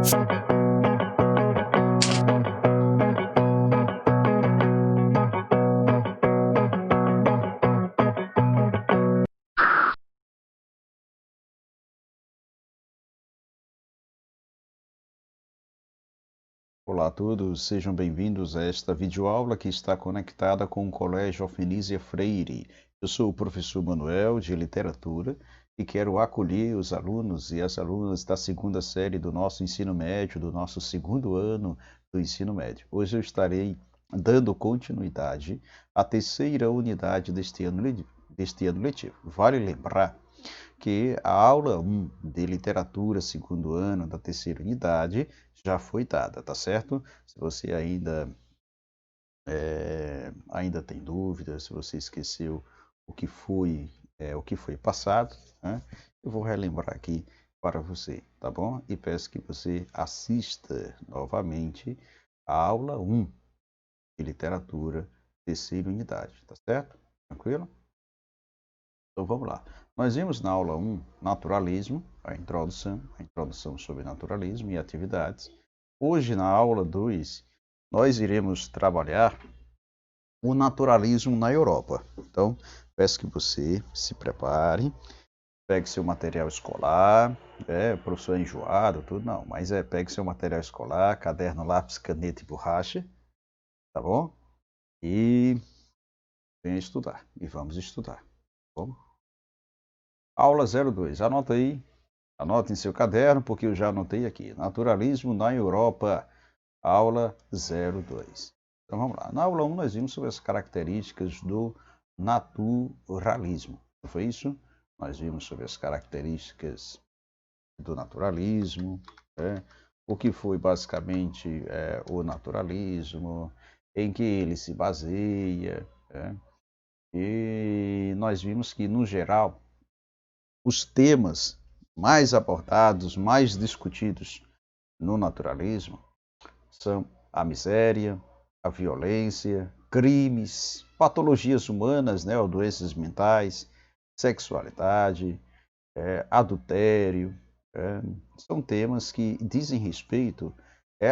Olá a todos, sejam bem-vindos a esta videoaula que está conectada com o Colégio Alfenísia Freire. Eu sou o professor Manuel, de Literatura, e quero acolher os alunos e as alunas da segunda série do nosso ensino médio, do nosso segundo ano do ensino médio. Hoje eu estarei dando continuidade à terceira unidade deste ano letivo. Vale lembrar que a aula 1 de literatura, segundo ano da terceira unidade, já foi dada, tá certo? Se você ainda tem dúvidas, se você esqueceu o que foi passado, né? Eu vou relembrar aqui para você, tá bom? E peço que você assista novamente a aula 1 de literatura, terceira unidade, tá certo? Tranquilo? Então vamos lá. Nós vimos na aula 1 naturalismo, a introdução sobre naturalismo e atividades. Hoje, na aula 2, nós iremos trabalhar o naturalismo na Europa. Então, peço que você se prepare, pegue seu material escolar, professor enjoado, tudo não, mas pegue seu material escolar, caderno, lápis, caneta e borracha, tá bom? E venha estudar, e vamos estudar, tá bom? Aula 02, anota aí, anote em seu caderno, porque eu já anotei aqui. Naturalismo na Europa, aula 02. Então vamos lá. Na aula 1 nós vimos sobre as características do naturalismo. Não foi isso? Nós vimos sobre as características do naturalismo, o que foi basicamente o naturalismo, em que ele se baseia, e nós vimos que, no geral, os temas mais abordados, mais discutidos no naturalismo são a miséria, a violência, crimes, patologias humanas, ou doenças mentais, sexualidade, adultério. São temas que dizem respeito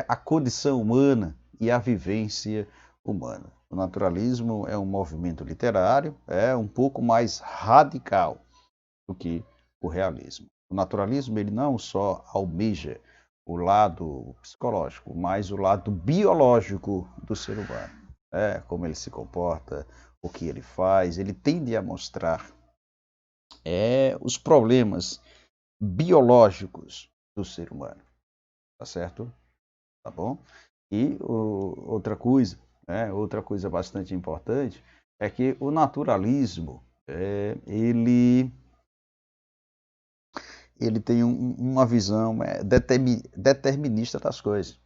à condição humana e à vivência humana. O naturalismo é um movimento literário, um pouco mais radical do que o realismo. O naturalismo ele não só almeja o lado psicológico, mas o lado biológico do ser humano. Como ele se comporta, o que ele faz, ele tende a mostrar os problemas biológicos do ser humano, tá certo? Tá bom? E outra coisa bastante importante é que o naturalismo ele tem uma visão determinista das coisas,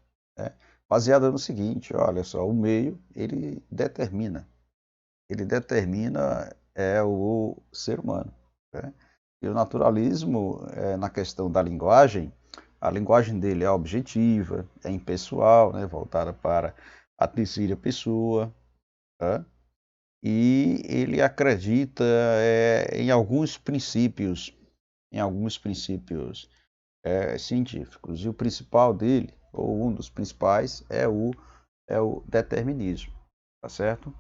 baseada no seguinte: olha só, o meio ele determina o ser humano, e o naturalismo, na questão da linguagem, a linguagem dele é objetiva, é impessoal, voltada para a terceira pessoa, e ele acredita em alguns princípios científicos. E o principal dele, ou um dos principais, é o determinismo, tá certo?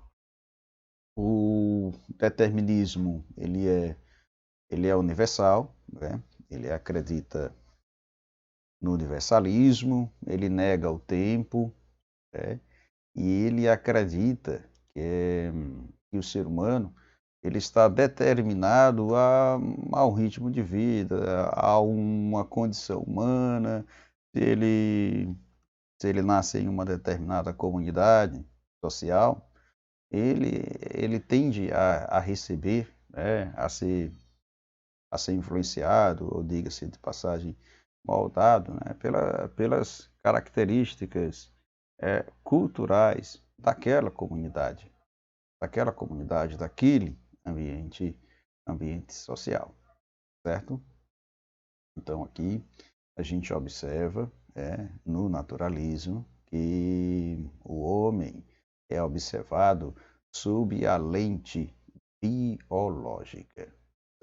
O determinismo ele é universal, ele acredita no universalismo, ele nega o tempo, e ele acredita que o ser humano ele está determinado a um ritmo de vida, a uma condição humana. Se ele nasce em uma determinada comunidade social, ele tende a receber, a ser influenciado, ou diga-se de passagem, moldado, pelas características culturais daquela comunidade, daquele ambiente social, certo? Então aqui a gente observa no naturalismo que o homem é observado sob a lente biológica,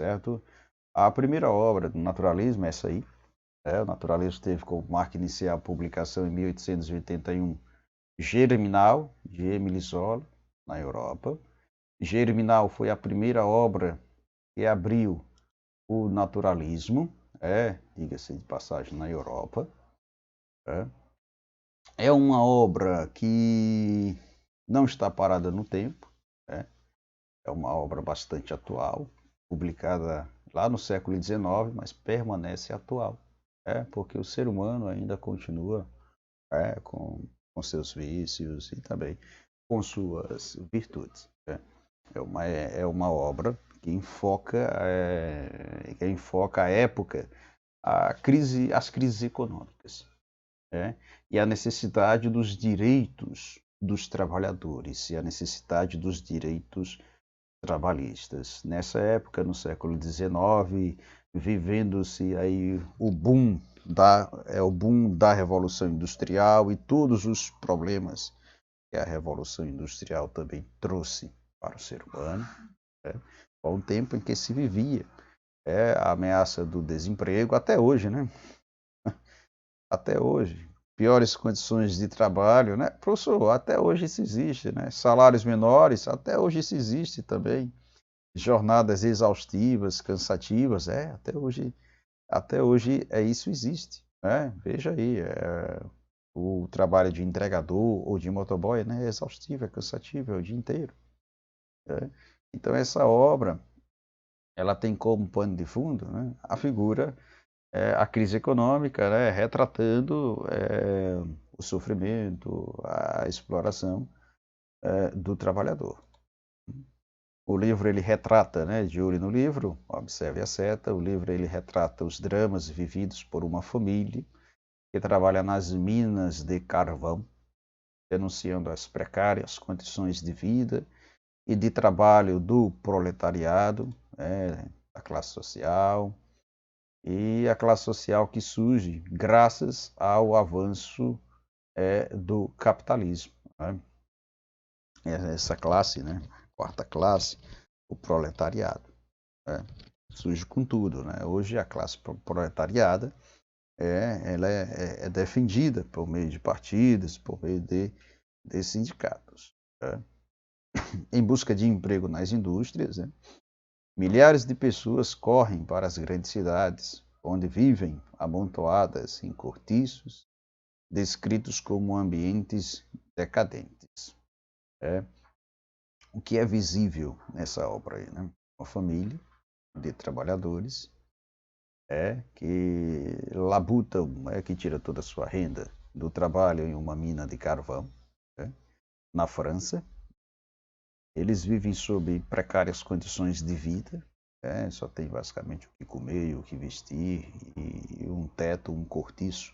certo? A primeira obra do naturalismo é essa aí, O naturalismo teve como marca inicial a publicação em 1881 Germinal, de Émile Zola, na Europa. Germinal foi a primeira obra que abriu o naturalismo, diga-se de passagem, na Europa. É uma obra que não está parada no tempo, é uma obra bastante atual, publicada lá no século XIX, mas permanece atual, porque o ser humano ainda continua com seus vícios e também com suas virtudes. É uma obra que enfoca a época, as crises econômicas, e a necessidade dos direitos dos trabalhadores e a necessidade dos direitos trabalhistas. Nessa época, no século XIX, vivendo-se aí o boom da Revolução Industrial e todos os problemas que a Revolução Industrial também trouxe para o ser humano. Foi um tempo em que se vivia a ameaça do desemprego, até hoje, né? Até hoje. Piores condições de trabalho, né? Professor, até hoje isso existe, né? Salários menores, até hoje isso existe também. Jornadas exaustivas, cansativas, até hoje isso existe, né? Veja aí, o trabalho de entregador ou de motoboy, né? É exaustivo, é cansativo, é o dia inteiro. Então essa obra, ela tem como pano de fundo, né, a figura, a crise econômica, né, retratando o sofrimento, a exploração do trabalhador. O livro ele retrata, né, de olho no livro, observe a seta, o livro ele retrata os dramas vividos por uma família que trabalha nas minas de carvão, denunciando as precárias condições de vida e de trabalho do proletariado, da classe social, e a classe social que surge graças ao avanço do capitalismo. Né? Essa classe, né? Quarta classe, o proletariado, surge com tudo. Né? Hoje a classe proletariada ela é defendida por meio de partidos, por meio de sindicatos. Em busca de emprego nas indústrias, milhares de pessoas correm para as grandes cidades, onde vivem amontoadas em cortiços, descritos como ambientes decadentes. O que é visível nessa obra aí, né? Uma família de trabalhadores que labutam, que tira toda a sua renda do trabalho em uma mina de carvão, na França. Eles vivem sob precárias condições de vida, só tem basicamente o que comer, o que vestir e um teto, um cortiço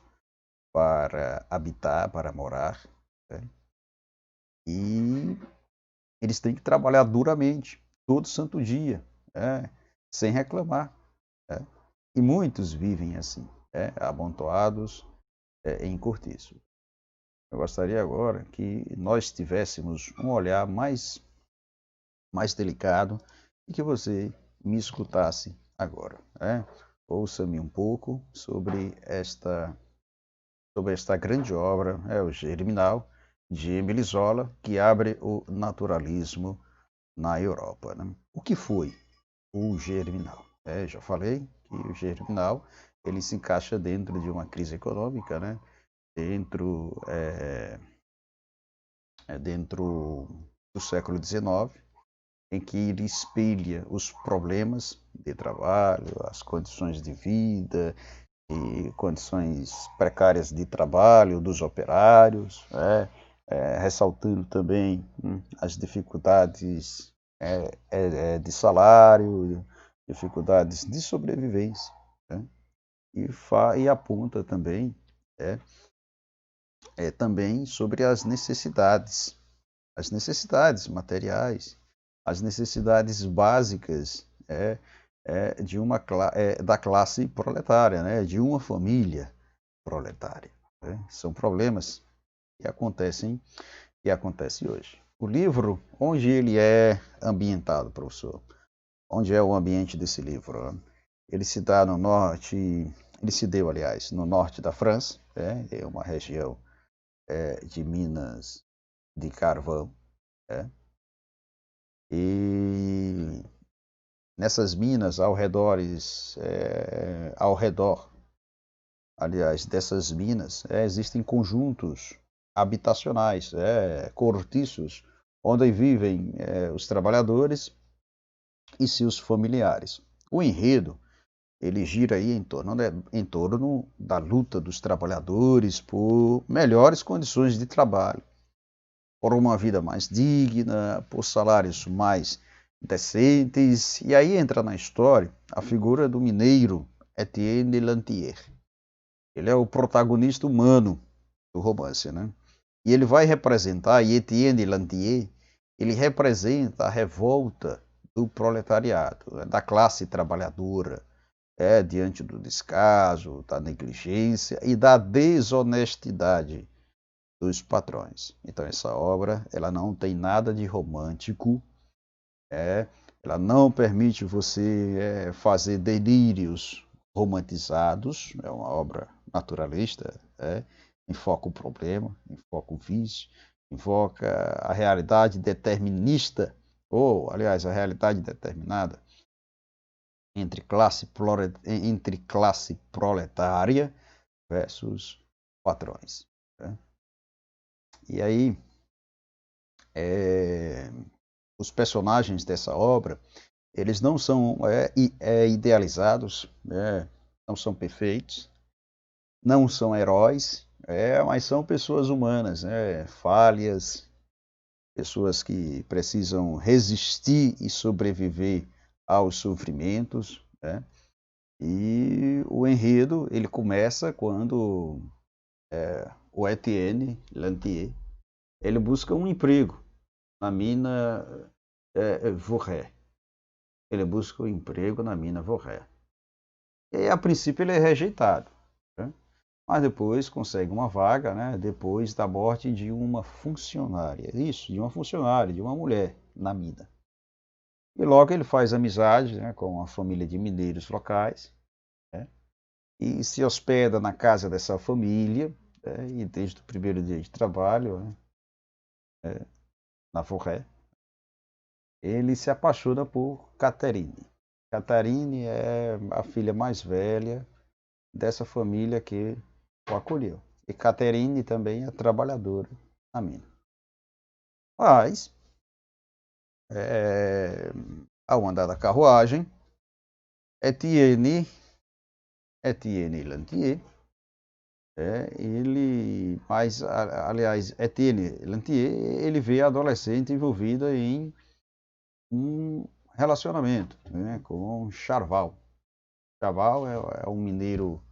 para habitar, para morar. E eles têm que trabalhar duramente, todo santo dia, sem reclamar. E muitos vivem assim, amontoados em cortiço. Eu gostaria agora que nós tivéssemos um olhar mais delicado e que você me escutasse agora. Ouça-me um pouco sobre esta grande obra, o Germinal, de Émile Zola, que abre o naturalismo na Europa. Né? O que foi o Germinal? Já falei que o Germinal ele se encaixa dentro de uma crise econômica, né? dentro do século XIX, em que ele espelha os problemas de trabalho, as condições de vida e condições precárias de trabalho dos operários, ressaltando também as dificuldades de salário, dificuldades de sobrevivência, e aponta também também sobre as necessidades materiais, as necessidades básicas da classe proletária, né? De uma família proletária. São problemas que acontecem hoje. O livro, onde ele é ambientado, professor? Onde é o ambiente desse livro? Ele se dá no norte Ele se deu, aliás, no norte da França, é uma região de minas de carvão, né? E nessas minas, ao redor, aliás, dessas minas, existem conjuntos habitacionais, cortiços, onde vivem os trabalhadores e seus familiares. O enredo ele gira aí em torno da luta dos trabalhadores por melhores condições de trabalho, por uma vida mais digna, por salários mais decentes. E aí entra na história a figura do mineiro Etienne Lantier. Ele é o protagonista humano do romance, né? E ele vai representar, e Etienne Lantier, ele representa a revolta do proletariado, da classe trabalhadora, diante do descaso, da negligência e da desonestidade dos patrões. Então essa obra, ela não tem nada de romântico, ela não permite você fazer delírios romantizados, é uma obra naturalista, enfoca o problema, enfoca o vício, invoca a realidade determinista, ou, aliás, a realidade determinada entre classe proletária versus patrões. Né? E aí, os personagens dessa obra, eles não são idealizados, não são perfeitos, não são heróis, mas são pessoas humanas, falhas, pessoas que precisam resistir e sobreviver aos sofrimentos, né? E o enredo ele começa quando o Etienne Lantier ele busca um emprego na mina Voré. Ele busca um emprego na mina Voré. E a princípio ele é rejeitado, né? Mas depois consegue uma vaga, né? Depois da morte de uma funcionária. Isso, de uma funcionária, de uma mulher na mina. E logo ele faz amizade, né, com a família de mineiros locais, né? E se hospeda na casa dessa família, e desde o primeiro dia de trabalho, né, na Forré, ele se apaixona por Catherine. Catherine é a filha mais velha dessa família que o acolheu. E Catherine também é trabalhadora na mina. Mas, ao andar da carruagem, Etienne Lantier, aliás, Etienne Lantier, ele vê a adolescente envolvida em um relacionamento, né, com Charval. Charval é um mineiro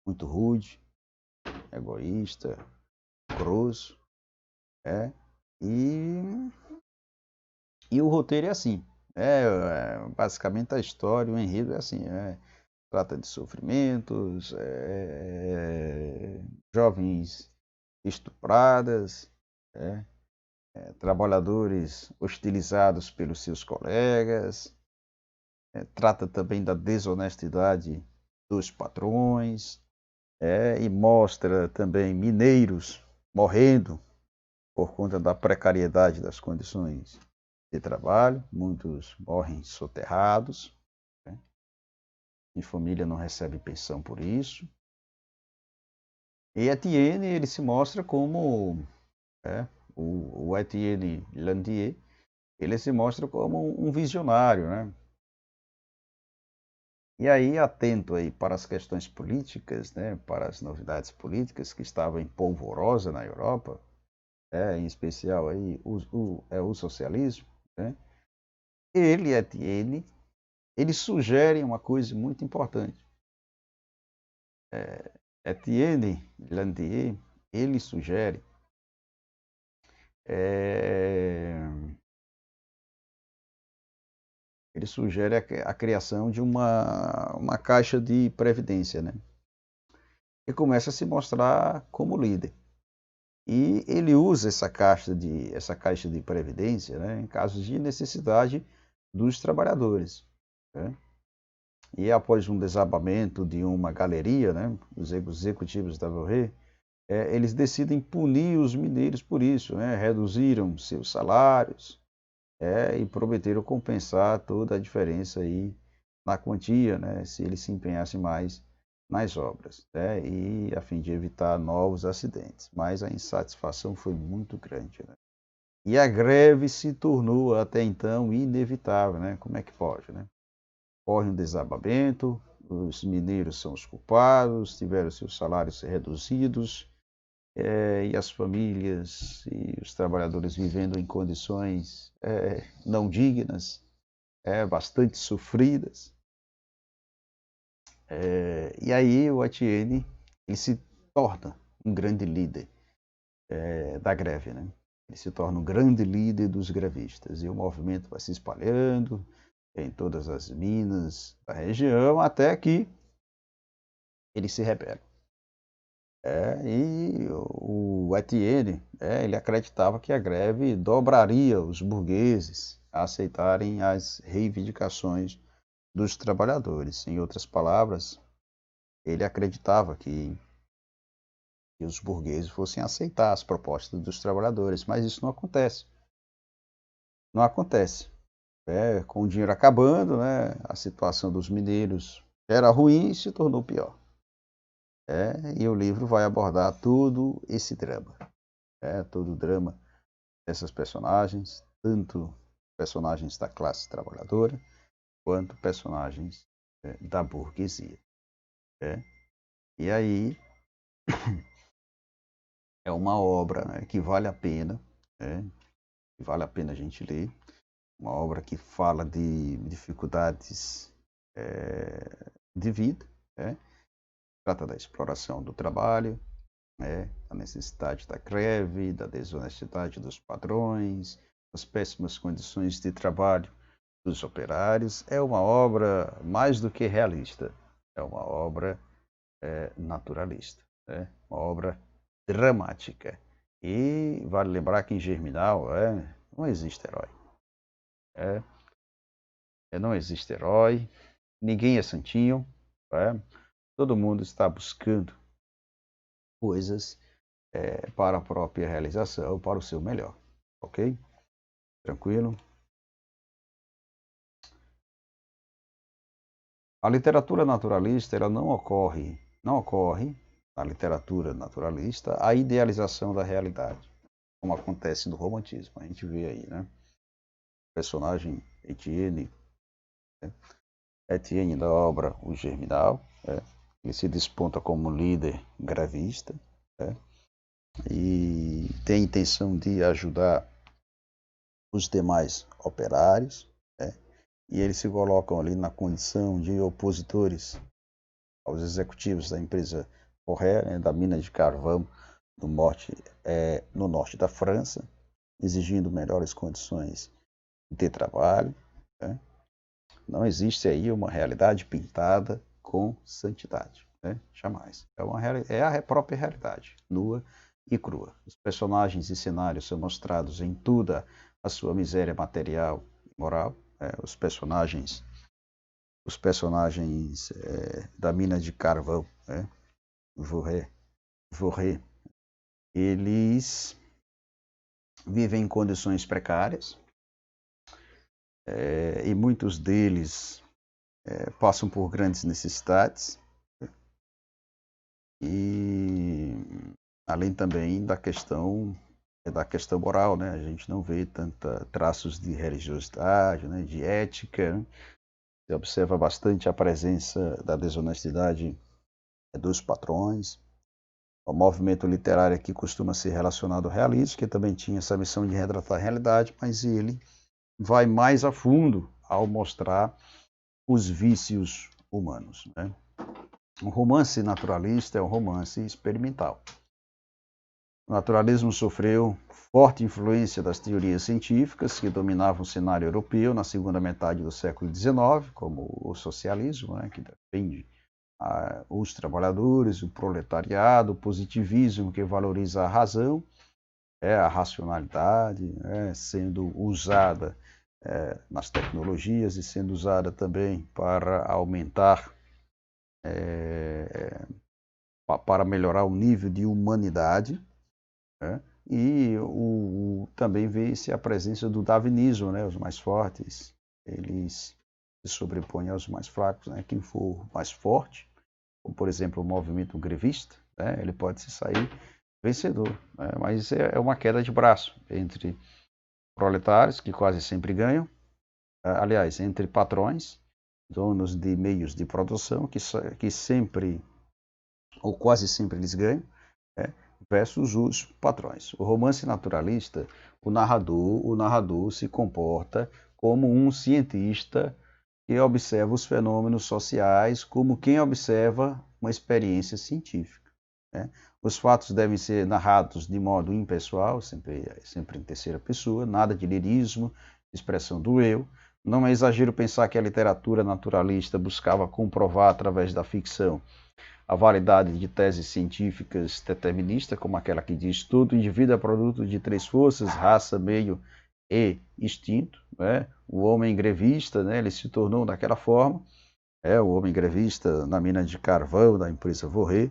muito rude, egoísta, grosso, e, e o roteiro é assim. Basicamente a história, o enredo é assim. Trata de sofrimentos, jovens estupradas, trabalhadores hostilizados pelos seus colegas, trata também da desonestidade dos patrões, e mostra também mineiros morrendo por conta da precariedade das condições de trabalho, muitos morrem soterrados, né? Minha família não recebe pensão por isso. E Etienne, ele se mostra como o Etienne Lantier, ele se mostra como um visionário, né? E aí, atento aí para as questões políticas, né, para as novidades políticas que estavam em polvorosa na Europa, em especial aí o socialismo, né? Etienne, ele sugere uma coisa muito importante. Etienne Lantier, ele sugere a criação de uma caixa de previdência, né? E começa a se mostrar como líder. E ele usa essa caixa de previdência, né, em casos de necessidade dos trabalhadores, né? e após um desabamento de uma galeria, né, os executivos da Borré, eles decidem punir os mineiros por isso, né, reduziram seus salários, e prometeram compensar toda a diferença aí na quantia, né, se eles se empenhassem mais nas obras, né, e a fim de evitar novos acidentes. Mas a insatisfação foi muito grande, né? E a greve se tornou até então inevitável, né? Como é que pode, né? Corre um desabamento, os mineiros são os culpados, tiveram seus salários reduzidos, e as famílias e os trabalhadores vivendo em condições não dignas, bastante sofridas. E aí o Etienne ele se torna um grande líder da greve, né? Ele se torna um grande líder dos grevistas e o movimento vai se espalhando em todas as minas da região até que ele se rebela. E o Etienne, ele acreditava que a greve dobraria os burgueses a aceitarem as reivindicações dos trabalhadores. Em outras palavras, ele acreditava que os burgueses fossem aceitar as propostas dos trabalhadores, mas isso não acontece. Não acontece. Com o dinheiro acabando, né, a situação dos mineiros era ruim e se tornou pior. E o livro vai abordar todo esse drama, todo o drama dessas personagens, tanto personagens da classe trabalhadora, quanto personagens da burguesia. E aí é uma obra, né, que vale a pena, que vale a pena a gente ler, uma obra que fala de dificuldades de vida, trata da exploração do trabalho, a necessidade da greve, da desonestidade dos padrões, as péssimas condições de trabalho dos operários. É uma obra mais do que realista, é uma obra naturalista, uma obra dramática. E vale lembrar que em Germinal não existe herói. Não existe herói, ninguém é santinho, todo mundo está buscando coisas para a própria realização, para o seu melhor, ok? Tranquilo? A literatura naturalista, ela não ocorre na literatura naturalista a idealização da realidade, como acontece no romantismo. A gente vê aí, né? O personagem Etienne da obra O Germinal, ele se desponta como líder grevista, e tem a intenção de ajudar os demais operários, e eles se colocam ali na condição de opositores aos executivos da empresa Forré, da mina de carvão no norte da França, exigindo melhores condições de trabalho. Não existe aí uma realidade pintada com santidade, jamais. É a própria realidade, nua e crua. Os personagens e cenários são mostrados em toda a sua miséria material e moral. Os personagens da mina de carvão, Voré, eles vivem em condições precárias, e muitos deles passam por grandes necessidades, e além também da questão moral, né? A gente não vê tanta traços de religiosidade, né? De ética, né? Você observa bastante a presença da desonestidade dos patrões. O movimento literário aqui costuma ser relacionado ao realismo, que também tinha essa missão de retratar a realidade, mas ele vai mais a fundo ao mostrar os vícios humanos, né? Um romance naturalista é um romance experimental. O naturalismo sofreu forte influência das teorias científicas que dominavam o cenário europeu na segunda metade do século XIX, como o socialismo, que defende os trabalhadores, o proletariado, o positivismo que valoriza a razão, a racionalidade, sendo usada nas tecnologias e sendo usada também para aumentar, para melhorar o nível de humanidade, né? E também vê-se a presença do darwinismo, né? Os mais fortes, eles se sobrepõem aos mais fracos, né? Quem for mais forte, como por exemplo o movimento grevista, né? Ele pode se sair vencedor, né? Mas é uma queda de braço entre proletários, que quase sempre ganham, aliás, entre patrões, donos de meios de produção, que sempre, ou quase sempre eles ganham, né? Versus os patrões. O romance naturalista, o narrador se comporta como um cientista que observa os fenômenos sociais como quem observa uma experiência científica, né? Os fatos devem ser narrados de modo impessoal, sempre em terceira pessoa, nada de lirismo, expressão do eu. Não é exagero pensar que a literatura naturalista buscava comprovar através da ficção a validade de teses científicas deterministas, como aquela que diz todo indivíduo é produto de três forças, raça, meio e instinto, né? O homem grevista, né, ele se tornou daquela forma, o homem grevista na mina de carvão da empresa Vorré,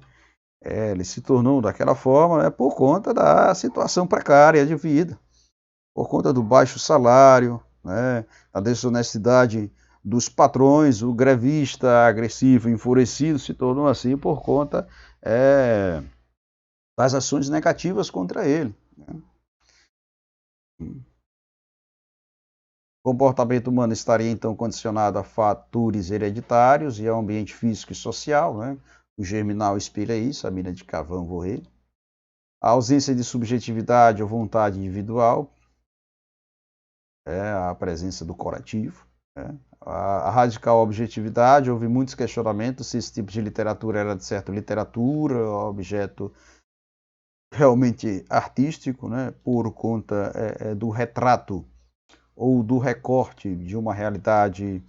ele se tornou daquela forma, né, por conta da situação precária de vida, por conta do baixo salário, né, a desonestidade dos patrões. O grevista agressivo, enfurecido, se tornou assim por conta das ações negativas contra ele, né? O comportamento humano estaria então condicionado a fatores hereditários e ao ambiente físico e social, né? O germinal espelha isso, a mina de carvão Vorré. A ausência de subjetividade ou vontade individual, a presença do corativo, né? A radical objetividade, houve muitos questionamentos se esse tipo de literatura era de certa literatura, objeto realmente artístico, né? Por conta do retrato ou do recorte de uma realidade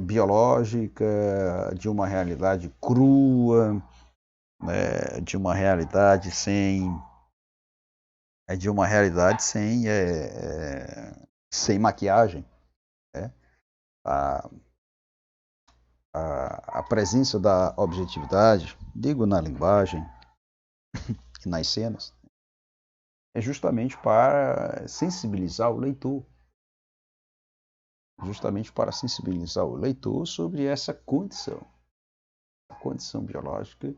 biológica, de uma realidade crua, né? De uma realidade sem maquiagem, né? A, a presença da objetividade, digo na linguagem e nas cenas, é justamente para sensibilizar o leitor, sobre essa condição, a condição biológica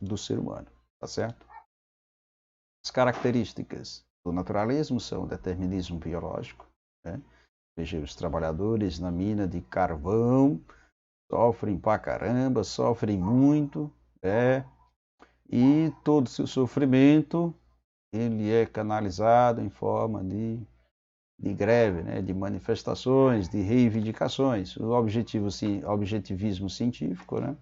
do ser humano, tá certo? As características do naturalismo são o determinismo biológico, né? Veja, os trabalhadores na mina de carvão sofrem pra caramba, sofrem muito, e todo o seu sofrimento ele é canalizado em forma de greve, né? De manifestações, de reivindicações. O objetivismo científico, né?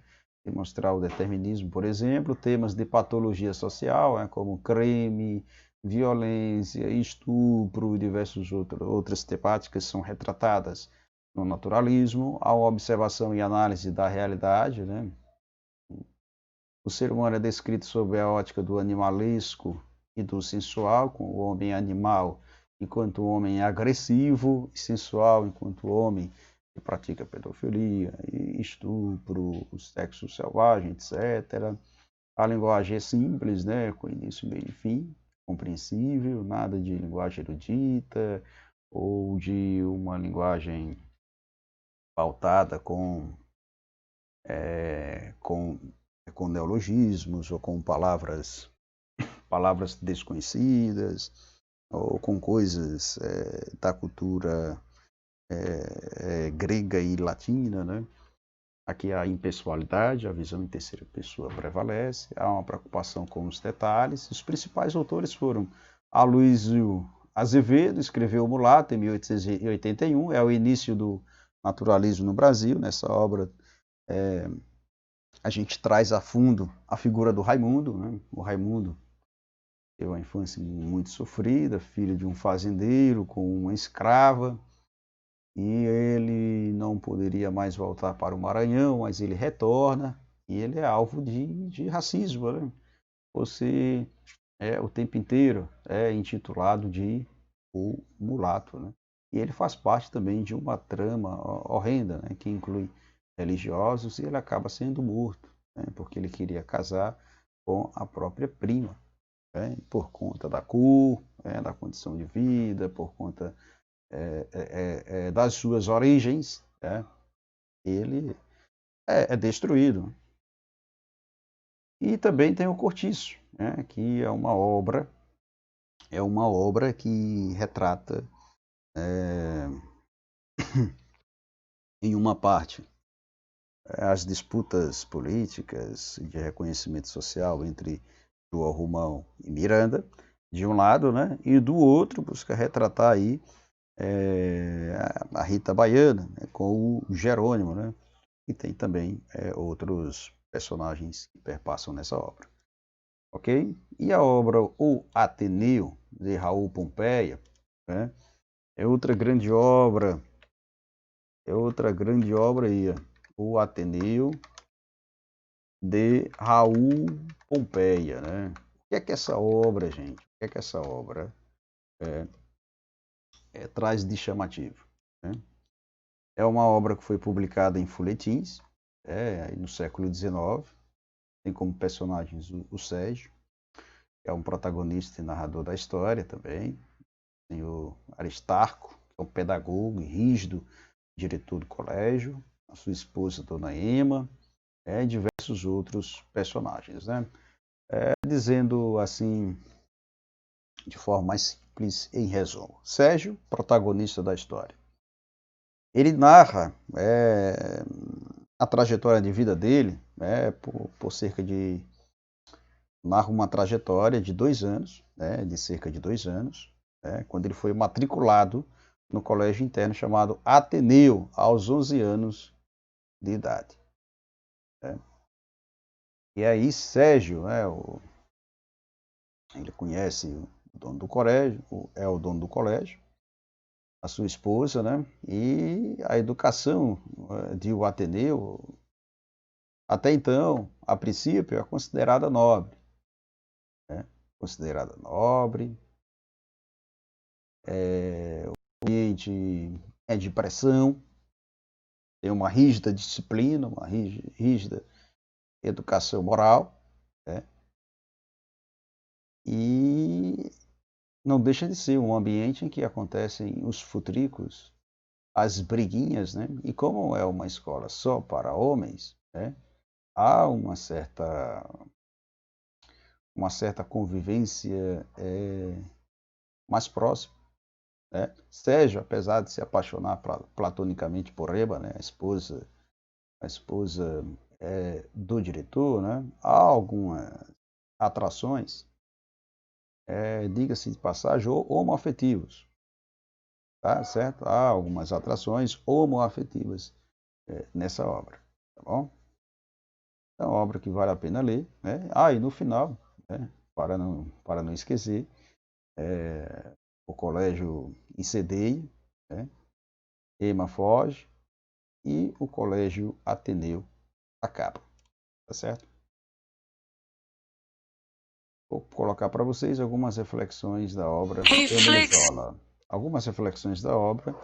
Demonstrar o determinismo, por exemplo, temas de patologia social, né? Como crime, violência, estupro e diversas outras temáticas são retratadas no naturalismo. A observação e análise da realidade, né? O ser humano é descrito sob a ótica do animalesco e do sensual, com o homem animal enquanto o homem é agressivo, e sensual enquanto o homem que pratica pedofilia, estupro, sexo selvagem, etc. A linguagem é simples, né? Com início, meio e fim, compreensível, nada de linguagem erudita ou de uma linguagem pautada com neologismos ou com palavras desconhecidas ou com coisas da cultura grega e latina, né? Aqui a impessoalidade, a visão em terceira pessoa prevalece, há uma preocupação com os detalhes. Os principais autores foram Aloysio Azevedo, escreveu O Mulato em 1881, é o início do naturalismo no Brasil. Nessa obra a gente traz a fundo a figura do Raimundo, né? O Raimundo teve uma infância muito sofrida, filho de um fazendeiro com uma escrava, e ele não poderia mais voltar para o Maranhão, mas ele retorna e ele é alvo de racismo, né? Você o tempo inteiro é intitulado de o mulato, né? E ele faz parte também de uma trama horrenda, né? Que inclui religiosos, e ele acaba sendo morto, né? Porque ele queria casar com a própria prima, né? Por conta da cor, né? Da condição de vida, por conta das suas origens, né? Ele é destruído. E também tem o Cortiço, né? Que é uma obra que retrata em uma parte as disputas políticas de reconhecimento social entre João Romão e Miranda, de um lado, né? E do outro busca retratar aí a Rita Baiana, né? Com o Jerônimo, né? E tem também outros personagens que perpassam nessa obra. Ok? E a obra O Ateneu, de Raul Pompeia, né? É outra grande obra aí, O Ateneu, de Raul Pompeia, né? O que é que essa obra, gente? O que é que essa obra traz de chamativo, né? É uma obra que foi publicada em folhetins, no século XIX. Tem como personagens o Sérgio, que é um protagonista e narrador da história também. Tem o Aristarco, que é um pedagogo e rígido diretor do colégio, a sua esposa, Dona Ema, e diversos outros personagens, né? Dizendo assim, de forma mais simples, em resumo, Sérgio, protagonista da história, ele narra a trajetória de vida dele, por cerca de... narra uma trajetória de 2 anos, de cerca de 2 anos, quando ele foi matriculado no colégio interno chamado Ateneu, aos 11 anos de idade. E aí Sérgio, ele conhece o dono do colégio, é o dono do colégio, a sua esposa, né? E a educação de o Ateneu, até então, a princípio, é considerada nobre. Considerada nobre, o ambiente é de pressão, tem uma rígida disciplina, uma rígida educação moral, e não deixa de ser um ambiente em que acontecem os futricos, as briguinhas, né? E como é uma escola só para homens, há uma certa convivência mais próxima. Sérgio, apesar de se apaixonar platonicamente por Eba, né? A esposa do diretor, né? Há algumas atrações, diga-se de passagem, homoafetivos, tá certo? Há algumas atrações homoafetivas nessa obra, tá bom? É uma obra que vale a pena ler, né? E no final, para não esquecer, o colégio incendeia, Ema foge e o colégio Ateneu acaba, tá certo? Vou colocar para vocês algumas reflexões da obra Émile Zola. Algumas reflexões da obra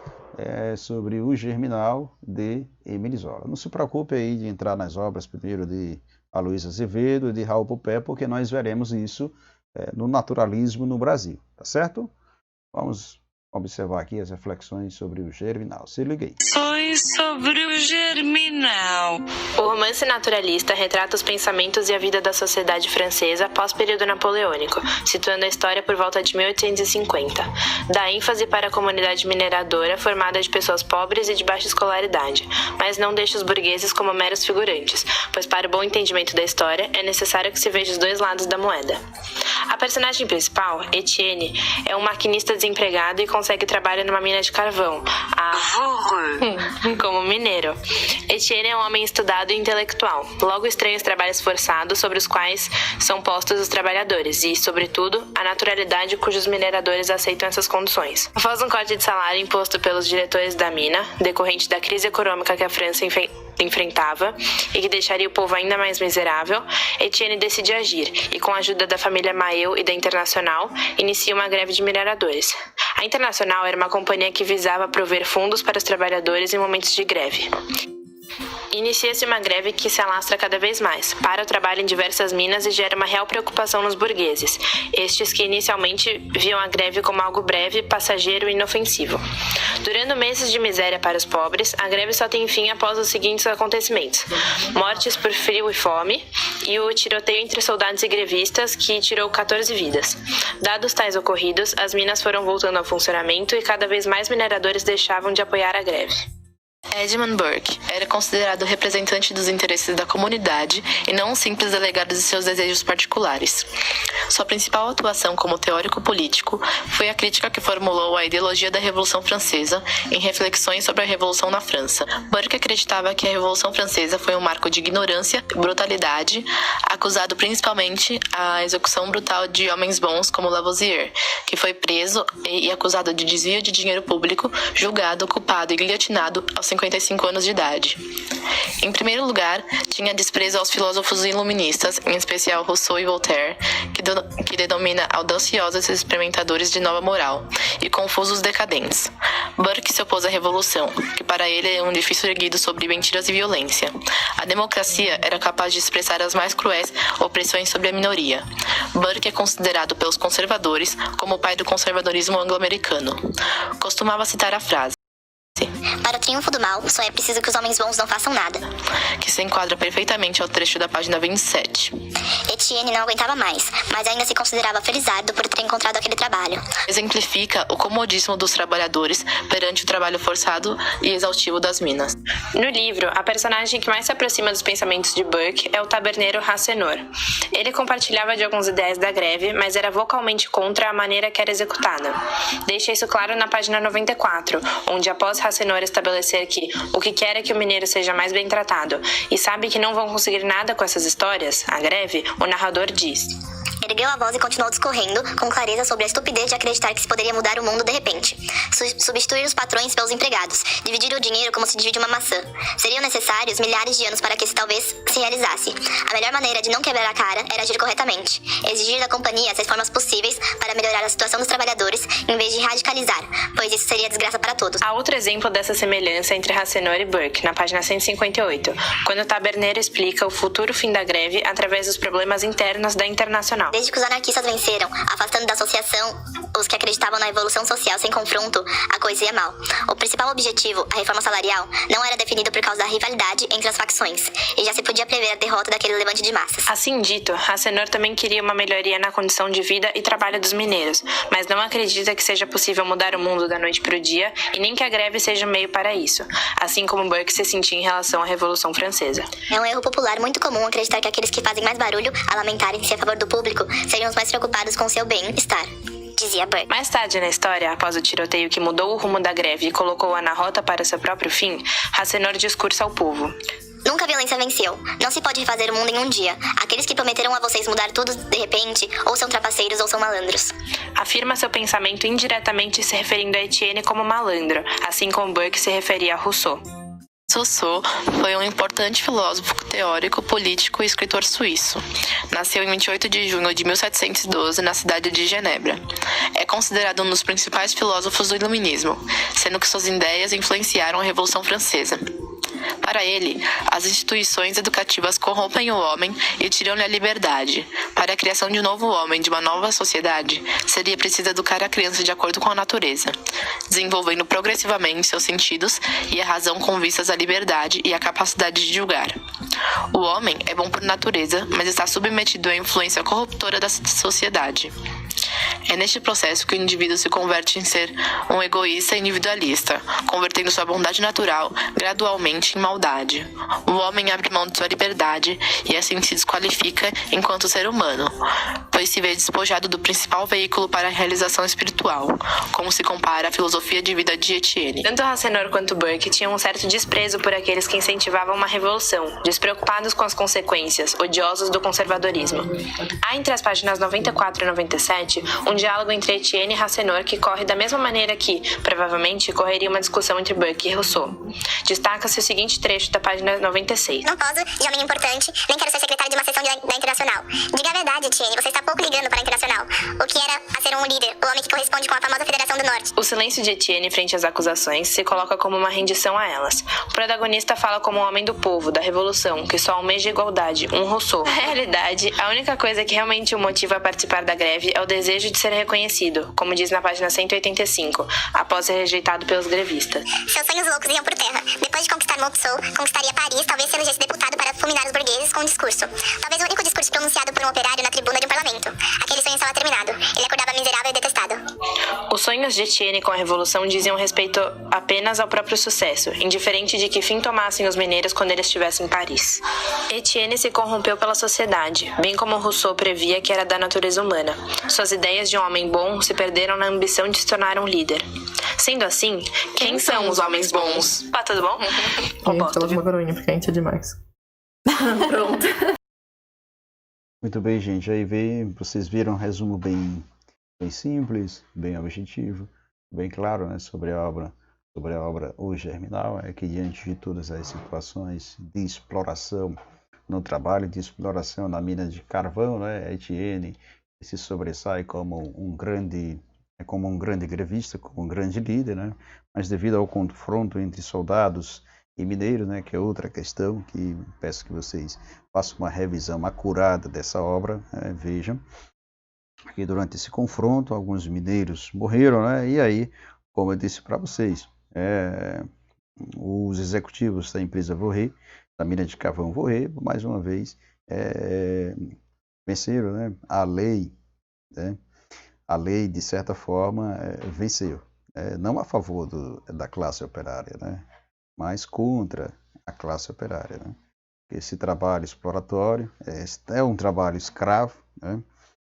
sobre o Germinal de Émile Zola. Não se preocupe aí de entrar nas obras primeiro de Aloysio Azevedo e de Raul Pompeia, porque nós veremos isso no naturalismo no Brasil, tá certo? Vamos observar aqui as reflexões sobre o Germinal. Se liga aí. Sobre o Germinal. O romance naturalista retrata os pensamentos e a vida da sociedade francesa após o período napoleônico, situando a história por volta de 1850. Dá ênfase para a comunidade mineradora formada de pessoas pobres e de baixa escolaridade, mas não deixa os burgueses como meros figurantes, pois para o bom entendimento da história é necessário que se veja os dois lados da moeda. A personagem principal, Etienne, é um maquinista desempregado e consegue trabalho numa mina de carvão, como mineiro. Etienne é um homem estudado e intelectual, logo estranha os trabalhos forçados sobre os quais são postos os trabalhadores e, sobretudo, a naturalidade cujos mineradores aceitam essas condições. Após um corte de salário imposto pelos diretores da mina, decorrente da crise econômica que a França enfrentava e que deixaria o povo ainda mais miserável, Etienne decide agir e, com a ajuda da família Maheu e da Internacional, inicia uma greve de mineradores. A Internacional era uma companhia que visava prover fundos para os trabalhadores em momentos de greve. Inicia-se uma greve que se alastra cada vez mais, para o trabalho em diversas minas e gera uma real preocupação nos burgueses, estes que inicialmente viam a greve como algo breve, passageiro e inofensivo. Durando meses de miséria para os pobres, a greve só tem fim após os seguintes acontecimentos: mortes por frio e fome e o tiroteio entre soldados e grevistas, que tirou 14 vidas. Dados tais ocorridos, as minas foram voltando ao funcionamento e cada vez mais mineradores deixavam de apoiar a greve. Edmund Burke era considerado representante dos interesses da comunidade e não um simples delegado de seus desejos particulares. Sua principal atuação como teórico político foi a crítica que formulou à ideologia da Revolução Francesa em reflexões sobre a Revolução na França. Burke acreditava que a Revolução Francesa foi um marco de ignorância e brutalidade, acusado principalmente a execução brutal de homens bons como Lavoisier, que foi preso e acusado de desvio de dinheiro público, julgado, culpado e guilhotinado aos 55 anos de idade. Em primeiro lugar, tinha desprezo aos filósofos iluministas, em especial Rousseau e Voltaire, que denomina audaciosos experimentadores de nova moral e confusos decadentes. Burke se opôs à revolução, que para ele é um edifício erguido sobre mentiras e violência. A democracia era capaz de expressar as mais cruéis opressões sobre a minoria. Burke é considerado pelos conservadores como o pai do conservadorismo anglo-americano. Costumava citar a frase: "Para o triunfo do mal, só é preciso que os homens bons não façam nada", que se enquadra perfeitamente ao trecho da página 27. Etienne não aguentava mais, mas ainda se considerava felizardo por ter encontrado aquele trabalho. Exemplifica o comodismo dos trabalhadores perante o trabalho forçado e exaustivo das minas. No livro, a personagem que mais se aproxima dos pensamentos de Burke é o taberneiro Rassenor. Ele compartilhava de alguns ideais da greve, mas era vocalmente contra a maneira que era executada. Deixa isso claro na página 94, onde, após Rassenor estabelecer que o que quer é que o mineiro seja mais bem tratado e sabe que não vão conseguir nada com essas histórias, a greve, o narrador diz: Ergueu a voz e continuou discorrendo, com clareza, sobre a estupidez de acreditar que se poderia mudar o mundo de repente. Substituir os patrões pelos empregados, dividir o dinheiro como se divide uma maçã. Seriam necessários milhares de anos para que isso talvez se realizasse. A melhor maneira de não quebrar a cara era agir corretamente. Exigir da companhia as reformas possíveis para melhorar a situação dos trabalhadores, em vez de radicalizar, pois isso seria desgraça para todos. Há outro exemplo dessa semelhança entre Rassenor e Burke, na página 158, quando o taberneiro explica o futuro fim da greve através dos problemas internos da Internacional. Desde que os anarquistas venceram, afastando da associação os que acreditavam na evolução social sem confronto, a coisa ia mal. O principal objetivo, a reforma salarial, não era definido por causa da rivalidade entre as facções, e já se podia prever a derrota daquele levante de massas. Assim dito, Rassenor também queria uma melhoria na condição de vida e trabalho dos mineiros, mas não acredita que seja possível mudar o mundo da noite para o dia e nem que a greve seja um meio para isso, assim como Burke se sentia em relação à Revolução Francesa. É um erro popular muito comum acreditar que aqueles que fazem mais barulho a lamentarem-se a favor do público seriam os mais preocupados com seu bem-estar, dizia Burke. Mais tarde na história, após o tiroteio que mudou o rumo da greve e colocou-a na rota para seu próprio fim, Rassenor discursa ao povo: Nunca a violência venceu. Não se pode refazer o mundo em um dia. Aqueles que prometeram a vocês mudar tudo de repente, ou são trapaceiros ou são malandros. Afirma seu pensamento indiretamente se referindo a Etienne como malandro, assim como Burke se referia a Rousseau. Rousseau foi um importante filósofo, teórico, político e escritor suíço. Nasceu em 28 de junho de 1712 na cidade de Genebra. É considerado um dos principais filósofos do Iluminismo, sendo que suas ideias influenciaram a Revolução Francesa. Para ele, as instituições educativas corrompem o homem e tiram-lhe a liberdade. Para a criação de um novo homem, de uma nova sociedade, seria preciso educar a criança de acordo com a natureza, desenvolvendo progressivamente seus sentidos e a razão com vistas à liberdade e à capacidade de julgar. O homem é bom por natureza, mas está submetido à influência corruptora da sociedade. É neste processo que o indivíduo se converte em ser um egoísta e individualista, convertendo sua bondade natural gradualmente em maldade. O homem abre mão de sua liberdade e assim se desqualifica enquanto ser humano, pois se vê despojado do principal veículo para a realização espiritual, como se compara a filosofia de vida de Etienne. Tanto Rassenor quanto Burke tinham um certo desprezo por aqueles que incentivavam uma revolução, despreocupados com as consequências, odiosos do conservadorismo. Há entre as páginas 94 e 97 um diálogo entre Etienne e Rasseneur que corre da mesma maneira que, provavelmente, correria uma discussão entre Burke e Rousseau. Destaca-se o seguinte trecho da página 96. Não poso de homem importante, nem quero ser secretário de uma seção da Internacional. Diga a verdade, Etienne, você está pouco ligando para a Internacional. O que era a ser um líder, o homem que corresponde com a famosa Federação do Norte. O silêncio de Etienne frente às acusações se coloca como uma rendição a elas. O protagonista fala como um homem do povo, da revolução, que só almeja igualdade, um Rousseau. Na realidade, a única coisa que realmente o motiva a participar da greve é o desejo de ser reconhecido, como diz na página 185, após ser rejeitado pelos grevistas. Seus sonhos loucos iam por terra. Depois de conquistar Monceau, conquistaria Paris, talvez se elegesse deputado para fulminar os burgueses com um discurso. Talvez o único discurso pronunciado por um operário na tribuna de um parlamento. Aquele sonho estava terminado. Ele acordava miserável e detestado. Os sonhos de Etienne com a revolução diziam respeito apenas ao próprio sucesso, indiferente de que fim tomassem os mineiros quando ele estivesse em Paris. Etienne se corrompeu pela sociedade, bem como Rousseau previa que era da natureza humana. Suas ideias de um homem bom se perderam na ambição de se tornar um líder. Sendo assim, quem são os homens bons? Ah, tudo bom? Gente, coloca uma coroinha, porque é quente demais. Pronto. Muito bem, gente. Aí vocês viram um resumo bem simples, bem objetivo, bem claro, né, sobre a obra O Germinal. É que diante de todas as situações de exploração no trabalho, de exploração na mina de carvão, né, Etienne se sobressai como um grande grevista, como um grande líder, né, mas devido ao confronto entre soldados e mineiros, né, que é outra questão que peço que vocês façam uma revisão acurada dessa obra, vejam que durante esse confronto alguns mineiros morreram, né, e aí, como eu disse para vocês, os executivos da empresa Vorré, da mina de carvão Vorré, mais uma vez, venceram, né, a lei, né, a lei, de certa forma, venceu, não a favor da classe operária, né, mas contra a classe operária, né? Esse trabalho exploratório é um trabalho escravo, né?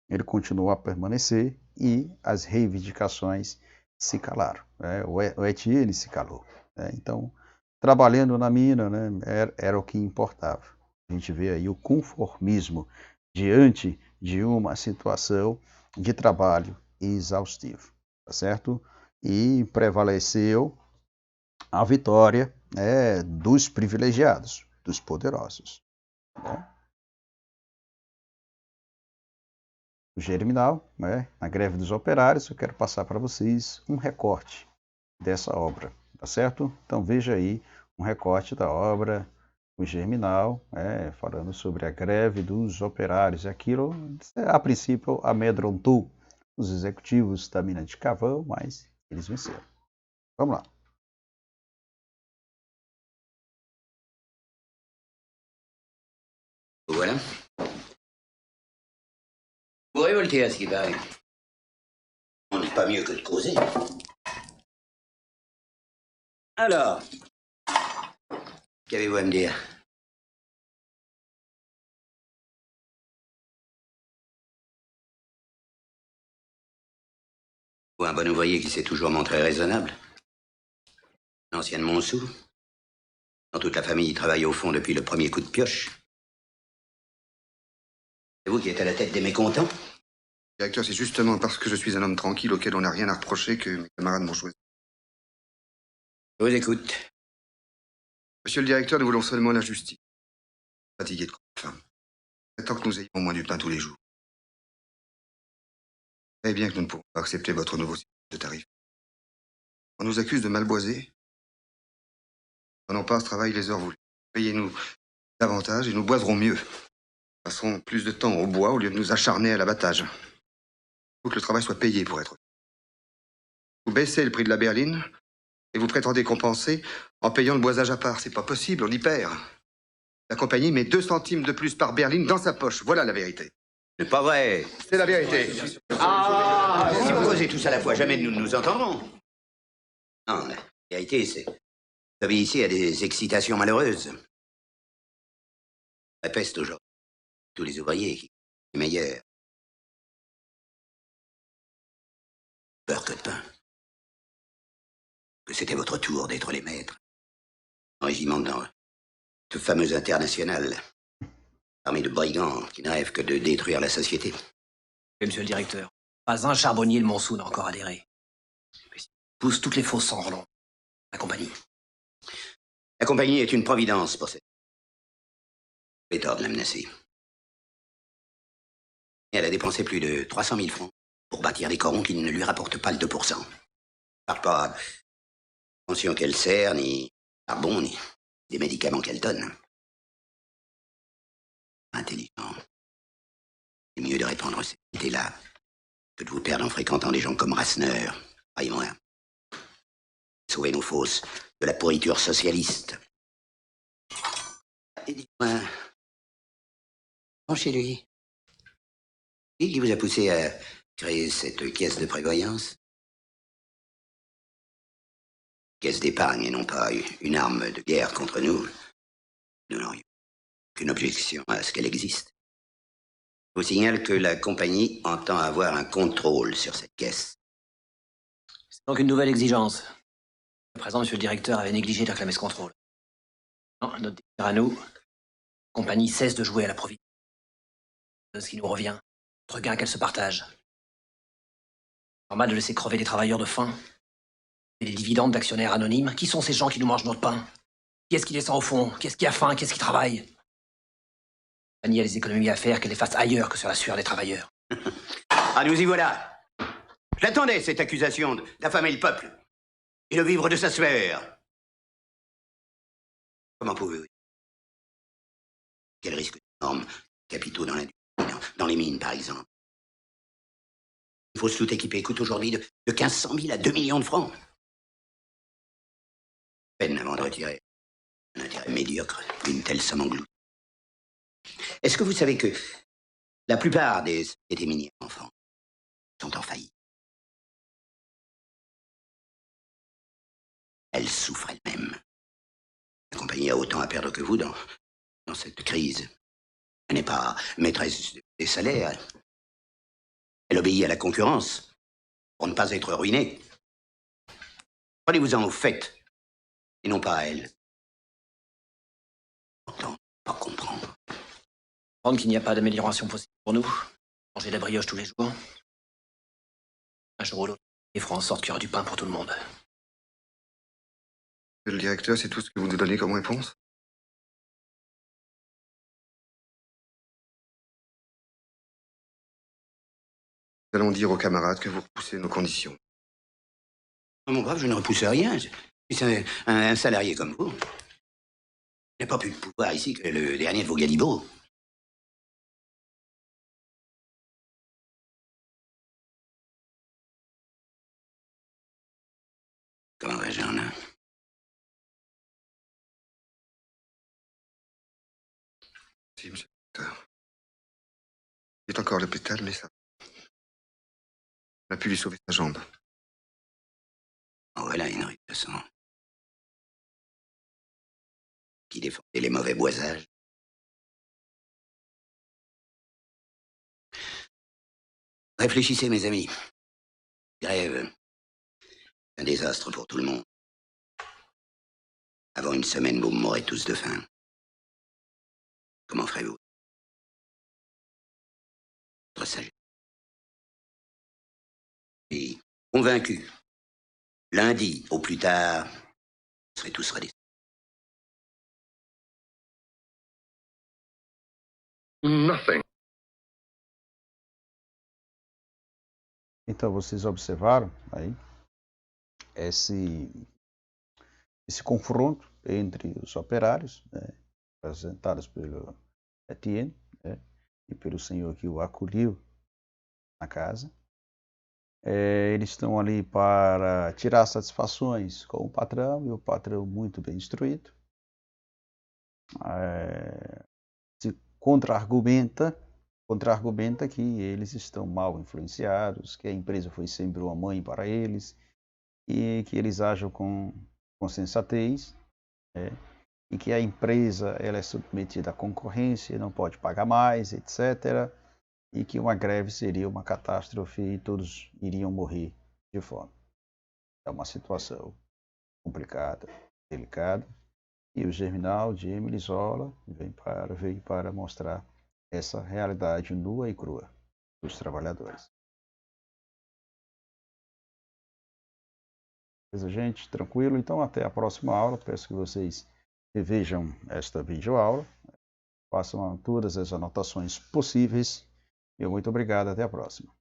Ele continuou a permanecer e as reivindicações se calaram, né? O Etienne se calou, né? Então, trabalhando na mina, né, era o que importava. A gente vê aí o conformismo diante de uma situação de trabalho exaustivo, tá certo? E prevaleceu a vitória dos privilegiados, dos poderosos. Tá bom? O Germinal, né, na greve dos operários, eu quero passar para vocês um recorte dessa obra, tá certo? Então veja aí um recorte da obra O Germinal, falando sobre a greve dos operários. Aquilo, a princípio, amedrontou os executivos da mina de carvão, mas eles venceram. Vamos lá. Voilà. Vous révoltez à ce qui paraît. On n'est pas mieux que de causer. Alors, qu'avez-vous à me dire? Ou un bon ouvrier qui s'est toujours montré raisonnable. L'ancienne Montsou. Dans toute la famille, il travaille au fond depuis le premier coup de pioche. C'est vous qui êtes à la tête des mécontents? Directeur, c'est justement parce que je suis un homme tranquille auquel on n'a rien à reprocher que mes camarades m'ont choisi. Je vous écoute. Monsieur le directeur, nous voulons seulement la justice. Fatigué de enfin. Tant que nous ayons au moins du pain tous les jours. Vous savez bien que nous ne pourrons pas accepter votre nouveau système de tarifs. On nous accuse de malboiser. On en passe, travaille les heures voulues. Payez-nous davantage et nous boiserons mieux. Nous passerons plus de temps au bois au lieu de nous acharner à l'abattage. Il faut que le travail soit payé pour être. Vous baissez le prix de la berline et vous prétendez compenser en payant le boisage à part. C'est pas possible, on y perd. La compagnie met 2 centimes de plus par berline dans sa poche. Voilà la vérité. C'est pas vrai. C'est la vérité. Ah, si vous causez tous à la fois, jamais nous nous entendrons. Non, la vérité, c'est... Vous avez ici à des excitations malheureuses. La peste aujourd'hui. Tous les ouvriers qui sont meilleurs. Peur que de pain. Que c'était votre tour d'être les maîtres. Un régiment dans Cette fameuse internationale, armée de brigands qui ne rêvent que de détruire la société. Et monsieur le directeur, pas un charbonnier de Montsou n'a encore adhéré. Pousse toutes les fosses sans relance. La compagnie. La compagnie est une providence pour cette... J'ai tort de la menacer. Et elle a dépensé plus de 300 000 francs pour bâtir des corons qui ne lui rapportent pas le 2%. Par pas pension qu'elle sert, ni charbon, ni des médicaments qu'elle donne. Intelligent. C'est mieux de répandre cette idée-là que de vous perdre en fréquentant des gens comme Rasseneur, croyez-moi. Sauver nos fosses de la pourriture socialiste. Et dites-moi, chez lui, qui vous a poussé à créer cette caisse de prévoyance? Caisse d'épargne et non pas une arme de guerre contre nous. Nous n'aurions aucune objection à ce qu'elle existe. Je vous signale que la compagnie entend avoir un contrôle sur cette caisse. C'est donc une nouvelle exigence. À présent, monsieur le directeur avait négligé de réclamer ce contrôle. Non, notre désir à nous, la compagnie cesse de jouer à la providence. Ce qui nous revient, notre gain qu'elle se partage. Normal de laisser crever les travailleurs de faim. Et les dividendes d'actionnaires anonymes. Qui sont ces gens qui nous mangent notre pain? Qui est-ce qui descend au fond? Qui est-ce qui a faim? Qui est-ce qui travaille? La compagnie a des économies à faire qu'elle les fasse ailleurs que sur la sueur des travailleurs. Ah, nous y voilà. J'attendais cette accusation d'affamer le peuple et de vivre de sa sueur. Comment pouvez-vous? Quel risque énorme, capitaux dans l'industrie, dans les mines par exemple. Il faut tout équiper, coûte aujourd'hui de 1500 000 à 2 millions de francs. Peine avant de retirer un intérêt médiocre d'une telle somme engloutie. Est-ce que vous savez que la plupart des sociétés minières en France sont en faillite? Elles souffrent elles-mêmes. La compagnie a autant à perdre que vous dans cette crise. Elle n'est pas maîtresse des salaires. Elle obéit à la concurrence pour ne pas être ruinée. Prenez-vous-en au fait et non pas à elle. Pourtant, pas comprendre. Comprendre qu'il n'y a pas d'amélioration possible pour nous. Manger de la brioche tous les jours. Un jour ou l'autre, les ferons en sorte qu'il y aura du pain pour tout le monde. Monsieur le directeur, c'est tout ce que vous nous donnez comme réponse? Nous allons dire aux camarades que vous repoussez nos conditions. Mon brave, je ne repousse rien. Je suis un salarié comme vous. Je n'ai pas plus de pouvoir ici que le dernier de vos galibots. Comment va, Jean? Si, monsieur le docteur. Il est encore à l'hôpital, mais ça... On a pu lui sauver sa jambe. Oh, voilà une rue de sang. Qui défendait les mauvais boisages. Réfléchissez, mes amis. Grève. Un désastre pour tout le monde. Avant une semaine, vous mourrez tous de faim. Comment ferez-vous? Votre sagesse. Et convaincu. Lundi, au plus tard, vous serez tous redescendus. Nothing. Então, vocês observaram aí esse confronto entre os operários, né, representados pelo Etienne, né, e pelo senhor que o acolheu na casa. Eles estão ali para tirar satisfações com o patrão, e o patrão muito bem instruído se contra-argumenta que eles estão mal influenciados, que a empresa foi sempre uma mãe para eles e que eles ajam com sensatez, e que a empresa ela é submetida à concorrência, não pode pagar mais, etc., e que uma greve seria uma catástrofe e todos iriam morrer de fome. É uma situação complicada, delicada, E o Germinal de Émile Zola veio para mostrar essa realidade nua e crua dos trabalhadores. Beleza, gente? Tranquilo? Então, até a próxima aula. Peço que vocês revejam esta videoaula, façam todas as anotações possíveis. Muito obrigado. Até a próxima.